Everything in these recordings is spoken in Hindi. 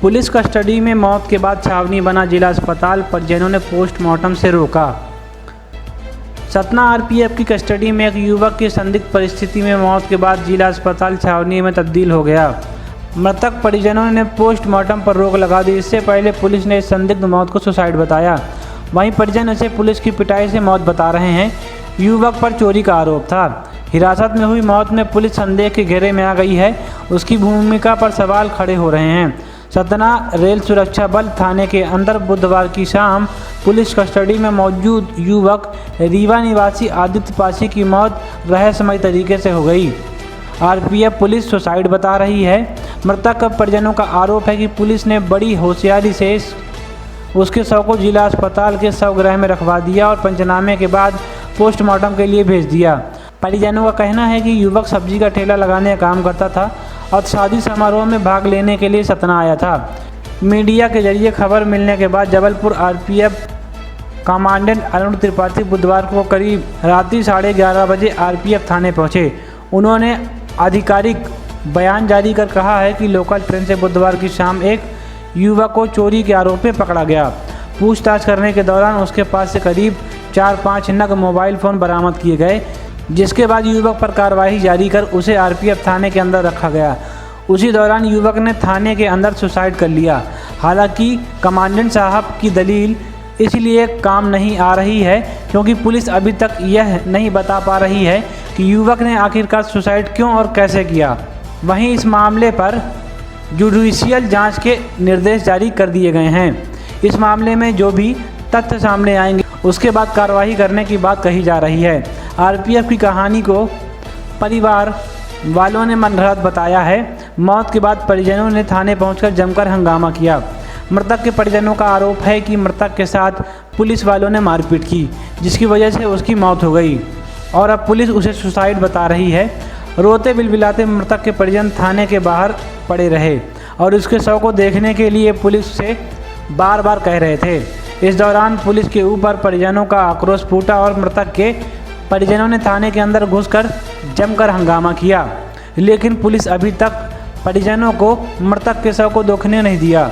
पुलिस कस्टडी में मौत के बाद छावनी बना जिला अस्पताल, परिजनों ने पोस्टमार्टम से रोका। सतना आरपीएफ की कस्टडी में एक युवक की संदिग्ध परिस्थिति में मौत के बाद जिला अस्पताल छावनी में तब्दील हो गया। मृतक परिजनों ने पोस्टमार्टम पर रोक लगा दी। इससे पहले पुलिस ने इस संदिग्ध मौत को सुसाइड बताया। वहीं परिजन इसे पुलिस की पिटाई से मौत बता रहे हैं। युवक पर चोरी का आरोप था। हिरासत में हुई मौत में पुलिस संदेह के घेरे में आ गई है। उसकी भूमिका पर सवाल खड़े हो रहे हैं। सतना रेल सुरक्षा बल थाने के अंदर बुधवार की शाम पुलिस कस्टडी में मौजूद युवक रीवा निवासी आदित्य पासी की मौत रहस्यमय तरीके से हो गई। आरपीएफ पुलिस सुसाइड बता रही है। मृतक परिजनों का आरोप है कि पुलिस ने बड़ी होशियारी से उसके शव को जिला अस्पताल के शवगृह में रखवा दिया और पंचनामे के बाद पोस्टमार्टम के लिए भेज दिया। परिजनों का कहना है कि युवक सब्जी का ठेला लगाने का काम करता था और शादी समारोह में भाग लेने के लिए सतना आया था। मीडिया के जरिए खबर मिलने के बाद जबलपुर आरपीएफ कमांडेंट अरुण त्रिपाठी बुधवार को करीब रात्रि 11:30 बजे आरपीएफ थाने पहुंचे। उन्होंने आधिकारिक बयान जारी कर कहा है कि लोकल ट्रेन से बुधवार की शाम एक युवक को चोरी के आरोप में पकड़ा गया। पूछताछ करने के दौरान उसके पास से करीब 4-5 नग मोबाइल फ़ोन बरामद किए गए, जिसके बाद युवक पर कार्रवाई जारी कर उसे आरपीएफ थाने के अंदर रखा गया। उसी दौरान युवक ने थाने के अंदर सुसाइड कर लिया। हालांकि कमांडेंट साहब की दलील इसलिए काम नहीं आ रही है क्योंकि पुलिस अभी तक यह नहीं बता पा रही है कि युवक ने आखिरकार सुसाइड क्यों और कैसे किया। वहीं इस मामले पर जुडिशियल जांच के निर्देश जारी कर दिए गए हैं। इस मामले में जो भी तथ्य सामने आएंगे उसके बाद कार्रवाई करने की बात कही जा रही है। आरपीएफ की कहानी को परिवार वालों ने मनगढ़ंत बताया है। मौत के बाद परिजनों ने थाने पहुंचकर जमकर हंगामा किया। मृतक के परिजनों का आरोप है कि मृतक के साथ पुलिस वालों ने मारपीट की, जिसकी वजह से उसकी मौत हो गई और अब पुलिस उसे सुसाइड बता रही है। रोते बिलबिलाते मृतक के परिजन थाने के बाहर पड़े रहे और उसके शव को देखने के लिए पुलिस से बार बार कह रहे थे। इस दौरान पुलिस के ऊपर परिजनों का आक्रोश फूटा और मृतक के परिजनों ने थाने के अंदर घुसकर जमकर हंगामा किया, लेकिन पुलिस अभी तक परिजनों को मृतक के शव को देखने नहीं दिया।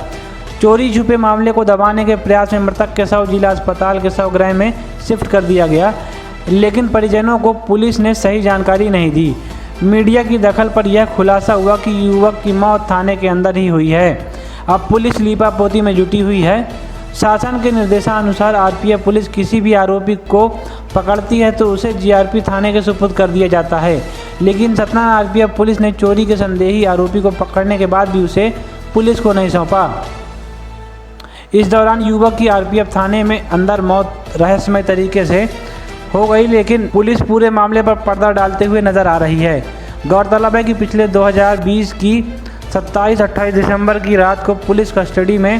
चोरी छुपे मामले को दबाने के प्रयास में मृतक के शव जिला अस्पताल के शवगृह में शिफ्ट कर दिया गया, लेकिन परिजनों को पुलिस ने सही जानकारी नहीं दी। मीडिया की दखल पर यह खुलासा हुआ कि युवक की मौत थाने के अंदर ही हुई है। अब पुलिस लीपापोती में जुटी हुई है। शासन के निर्देशानुसार आरपीएफ पुलिस किसी भी आरोपी को पकड़ती है तो उसे जीआरपी थाने के सुपुर्द कर दिया जाता है, लेकिन सतना आरपीएफ पुलिस ने चोरी के संदेही आरोपी को पकड़ने के बाद भी उसे पुलिस को नहीं सौंपा। इस दौरान युवक की आरपीएफ थाने में अंदर मौत रहस्यमय तरीके से हो गई, लेकिन पुलिस पूरे मामले पर पर्दा डालते हुए नजर आ रही है। गौरतलब है कि पिछले 2020 की 27-28 दिसंबर की रात को पुलिस कस्टडी में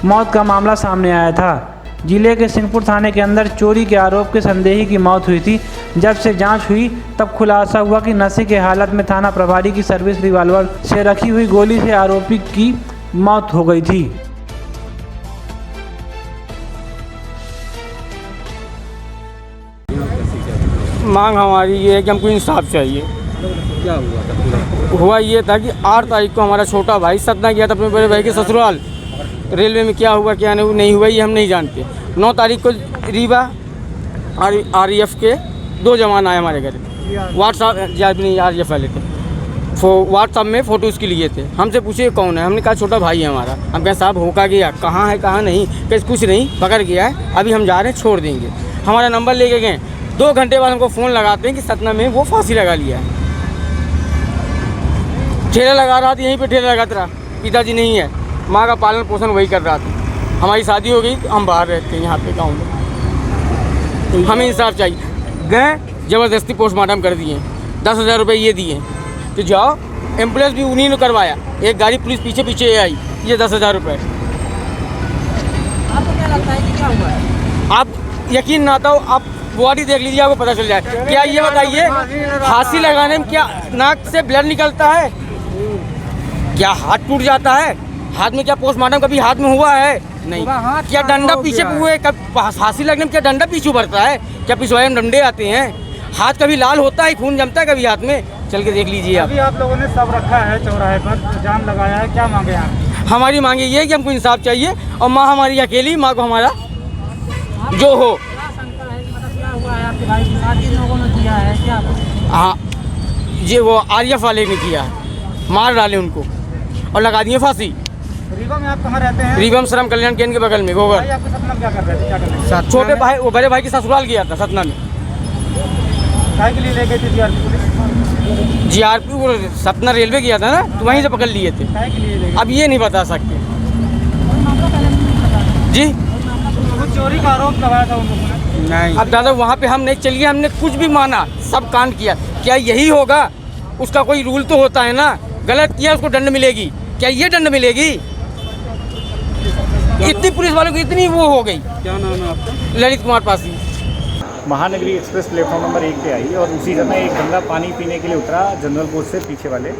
मौत का मामला सामने आया था। जिले के सिंहपुर थाने के अंदर चोरी के आरोप के संदेही की मौत हुई थी। जब से जांच हुई तब खुलासा हुआ कि नशे के हालत में थाना प्रभारी की सर्विस रिवॉल्वर से रखी हुई गोली से आरोपी की मौत हो गई थी। मांग हमारी ये है कि हमको इंसाफ चाहिए। क्या हुआ था? हुआ ये था कि 8 तारीख को हमारा छोटा भाई सतना गया था अपने बड़े भाई के ससुराल। रेलवे में क्या हुआ क्या नहीं हुआ ये हम नहीं जानते। 9 तारीख को रीवा आरएफ के 2 जवान आए हमारे घर। आरएफ वाले थे। व्हाट्सअप में फ़ोटो उसके लिए थे। हमसे पूछे कौन है, हमने कहा छोटा भाई है हमारा। हम कहें साहब होका गया, कहाँ है कहाँ नहीं, कैसे कुछ नहीं, पकड़ गया है, अभी हम जा रहे हैं, छोड़ देंगे। हमारा नंबर लेके गए। 2 घंटे बाद हमको फ़ोन लगाते हैं कि सतना में वो फांसी लगा लिया है। ठेला लगा रहा था, यहीं पे ठेला लगाता रहा। पिताजी नहीं है, माँ का पालन पोषण वही कर रहा था। हमारी शादी हो गई, हम बाहर रहते हैं यहाँ पे गाँव में। हमें इंसाफ चाहिए। गए ज़बरदस्ती पोस्टमार्टम कर दिए, 10,000 रुपये ये दिए तो जाओ। एम्बुलेंस भी उन्हीं ने करवाया। एक गाड़ी पुलिस पीछे पीछे आई, ये 10,000 रुपये। आपको क्या लगता है कि क्या हुआ है? आप यकीन ना आता हो, आप बॉडी देख लीजिए, आपको पता चल जाए। क्या ये बताइए, फांसी लगाने में क्या नाक से ब्लड निकलता है? क्या हाथ टूट जाता है? हाथ में क्या पोस्टमार्टम कभी हाथ में हुआ है? नहीं। क्या डंडा पीछे हुए, कब फांसी लगने में क्या डंडा पीछे उभरता है? क्या पिछवाड़े में डंडे आते हैं? हाथ कभी लाल होता है, खून जमता है कभी हाथ में? चल के देख लीजिए आप। अभी आप लोगों ने सब रखा है चौराहे पर, जाम लगाया है, क्या मांगे आप? हमारी मांग ये है कि हमको इंसाफ चाहिए और माँ हमारी अकेली, माँ को हमारा जो हो। क्या शंका है कि मतलब क्या हुआ है आपके भाई के साथ, किन लोगों ने किया है, क्या कुछ? हाँ, ये वो आरएफ वाले ने किया है, मार डाले उनको और लगा दिए फांसी। रीवा में आप कहाँ रहते हैं? रीवम श्रम कल्याण केंद्र के बगल में गोबर। भाई आपके सतना में क्या कर रहे थे, क्या कर रहे थे? छोटे भाई, वो बड़े भाई की ससुराल गया था सतना में। काहे के लिए ले गए थे जीआरपी पुलिस? जीआरपी वो सतना रेलवे गया था ना, तो वहीं से पकड़ लिए थे। काहे के लिए ले गए? अब ये नहीं बता सकते जी। कुछ चोरी का आरोप लगाया था उन लोगों ने। नहीं, अब दादा वहाँ पे हम नहीं चलिए, हमने कुछ भी माना, सब कांड किया। क्या यही होगा? उसका कोई रूल तो होता है ना, गलत किया उसको दंड मिलेगी। क्या ये दंड मिलेगी? इतनी पुलिस वालों की इतनी वो हो गई। क्या नाम है आपका? Lalit Kumar Pasi. Mahanagari express platform number 1 पे आई और उसी समय एक बंदा पानी पीने के लिए उतरा जनरल कोच से पीछे वाले,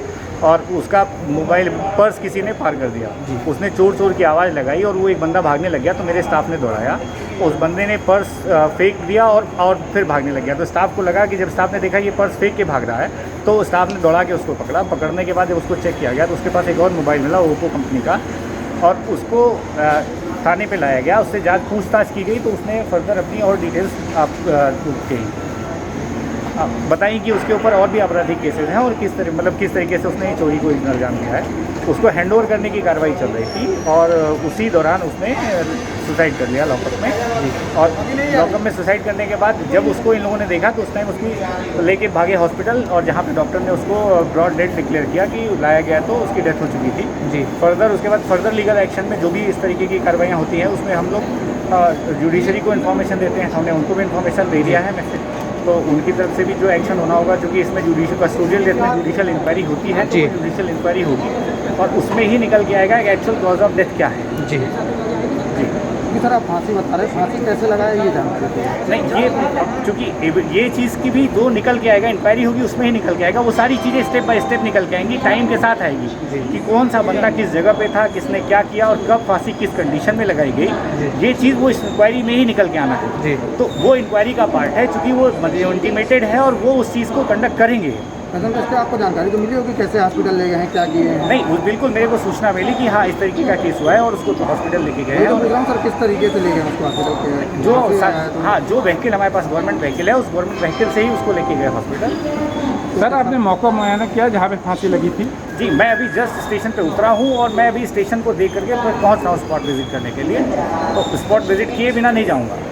और उसका मोबाइल पर्स किसी ने पार कर दिया। उसने चोर चोर की आवाज़ लगाई और वो एक बंदा भागने लग गया, तो मेरे स्टाफ ने दौड़ाया। उस बंदे ने पर्स फेंक दिया और फिर भागने लग गया। तो स्टाफ को लगा कि जब स्टाफ ने देखा ये पर्स फेंक के भाग रहा है, तो स्टाफ ने दौड़ा के उसको पकड़ा। पकड़ने के बाद जब उसको चेक किया गया तो उसके पास एक और मोबाइल मिला ओप्पो कंपनी का, और उसको थाने पे लाया गया। उससे जांच पूछताछ की गई तो उसने फर्दर अपनी और डिटेल्स आप कही बताई कि उसके ऊपर और भी आपराधिक केसेस हैं और किस तरीके से उसने चोरी को अंजाम दिया है। उसको हैंडओवर करने की कार्रवाई चल रही थी और उसी दौरान उसने सुसाइड कर लिया लॉकअप में। और लॉकअप में सुसाइड करने के बाद जब उसको इन लोगों ने देखा तो उस टाइम उसकी लेके भागे हॉस्पिटल, और जहाँ पे डॉक्टर ने उसको ब्रॉड डेड डिक्लेयर किया कि लाया गया तो उसकी डेथ हो चुकी थी जी। फर्दर उसके बाद फर्दर लीगल एक्शन में जो भी इस तरीके की कार्रवाइयाँ होती हैं उसमें हम लोग जुडिशरी को इन्फॉर्मेशन देते हैं। हमने उनको भी इन्फॉर्मेशन दे दिया है मैसेज, तो उनकी तरफ से भी जो एक्शन होना होगा, क्योंकि इसमें जुडिशियल कस्टोडियल डेथ में जुडिशियल इंक्वायरी होती है, तो जुडिशियल इंक्वायरी होगी और उसमें ही निकल के आएगा कि एक्चुअल कॉज ऑफ डेथ क्या है जी। सर आप फांसी बता रहे, फांसी कैसे लगाया ये जानते हैं? नहीं, ये चूँकि ये चीज़ की भी जो निकल के आएगा, इंक्वायरी होगी उसमें ही निकल के आएगा। वो सारी चीज़ें स्टेप बाय स्टेप निकल के आएंगी, टाइम के साथ आएगी कि कौन सा बंदा किस जगह पे था, किसने क्या किया और कब फांसी किस कंडीशन में लगाई गई। ये चीज़ वो इस इंक्वायरी में ही निकल के आना है। तो वो इंक्वायरी का पार्ट है, चूँकि वो इंटीमेटेड है और वो उस चीज़ को कंडक्ट करेंगे। कसम आपको जानकारी तो मिली होगी कैसे हॉस्पिटल ले गए हैं, क्या किए हैं? नहीं, वो बिल्कुल मेरे को सूचना मिली कि हाँ इस तरीके का केस हुआ है और उसको तो हॉस्पिटल लेके गए हैं। तो बोल रहा हूँ सर, किस तरीके से ले गए उसको हॉस्पिटल? जो व्हीकल हमारे पास गवर्नमेंट व्हीकल है, उस गवर्नमेंट व्हीकल से ही उसको लेके गए हॉस्पिटल। सर आपने मौका मुआयना किया जहाँ पे फांसी लगी थी? जी, मैं अभी जस्ट स्टेशन पे उतरा हूँ और मैं अभी स्टेशन को देख करके पहुँच रहा हूँ स्पॉट विजिट करने के लिए। तो स्पॉट विजिट किए बिना नहीं जाऊँगा।